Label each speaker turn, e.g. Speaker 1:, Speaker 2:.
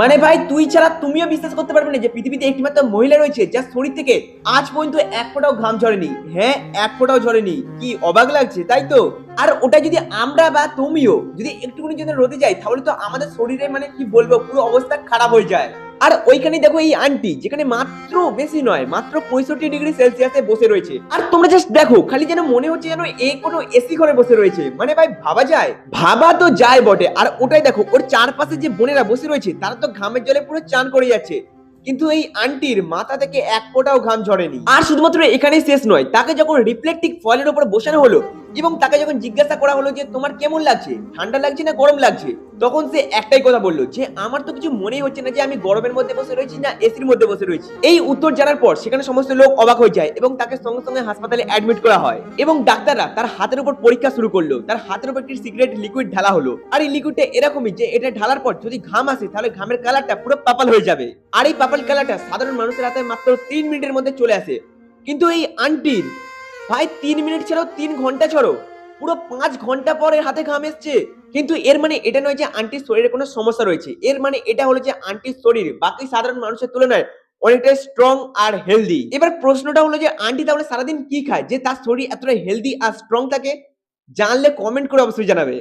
Speaker 1: মানে ভাই তুই ছাড়া তুমিও বিশ্বাস করতে পারবে না যে পৃথিবীতে একটিমাত্র মহিলা রয়েছে যার শরীর থেকে আজ পর্যন্ত এক ফোঁটাও ঘাম ঝরেনি। হ্যাঁ, এক ফোঁটাও ঝরেনি। কি অবাক লাগছে তাই তো? আর ওটা যদি আমরা বা তুমিও যদি একটুখানি যদি রোদে যাই তাহলে তো আমাদের শরীরে মানে কি বলবো পুরো অবস্থা খারাপ হয়ে যায়। আর ওইখানে দেখো এই আন্টি যেখানে মাত্র বেশি নয় মাত্র 65 ডিগ্রি সেলসিয়াসে বসে রয়েছে। আর তোমরা জাস্ট দেখো খালি যেন মনে হচ্ছে যেন এ কোনো এসি ঘরে বসে রয়েছে। মানে ভাই ভাবা যায়? ভাবা তো যায় বটে। আর ওটাই দেখো ওর চারপাশে যে বোনেরা বসে রয়েছে তারা তো ঘামের জলে পুরো চান করে যাচ্ছে, কিন্তু এই আন্টির মাথা থেকে এক ফোঁটাও ঘাম ঝরেনি। আর শুধুমাত্র এখানেই শেষ নয়, তাকে যখন রিফ্লেকটিভ ফয়েলের উপর বসানো হলো এবং তাকে যখন জিজ্ঞাসা করা হলো যে তোমার কেমন লাগছে, ঠান্ডা লাগছে না গরম লাগছে, তখন সে একটাই কথা বললো যে আমার তো কিছু মনেই হচ্ছে না যে আমি গরমের মধ্যে বসে রয়েছি না এসির মধ্যে বসে রয়েছি। এই উত্তর জানার পর সেখানে সমস্ত লোক অবাক হয়ে যায় এবং তাকে সঙ্গে সঙ্গে হাসপাতালে অ্যাডমিট করা হয় এবং ডাক্তাররা তার হাতের উপর পরীক্ষা শুরু করলো। তার হাতের উপর একটি সিগারেট লিকুইড ঢালা হলো। আর এই লিকুইডটা এরকমই যে এটা ঢালার পর যদি ঘাম আসে তাহলে ঘামের কালারটা পুরো পাপাল হয়ে যাবে। আর এই পাপাল কালারটা সাধারণ মানুষের হাতে মাত্র 3 মিনিটের মধ্যে চলে আসে, কিন্তু এই আন্টির ভাই 3 মিনিট ছাড়াও 3 ঘন্টা ছাড়ো পুরো 5 ঘন্টা পর এর হাতে ঘাম এসছে। কিন্তু এর মানে এটা নয় যে আন্টির শরীরে কোনো সমস্যা রয়েছে, এর মানে এটা হলো যে আন্টির শরীর বাকি সাধারণ মানুষের তুলনায় অনেকটা স্ট্রং আর হেলদি। এবার প্রশ্নটা হলো যে আন্টি তাহলে সারাদিন কি খায় যে তার শরীর এতটা হেলদি আর স্ট্রং থাকে? জানলে কমেন্ট করে অবশ্যই জানাবে।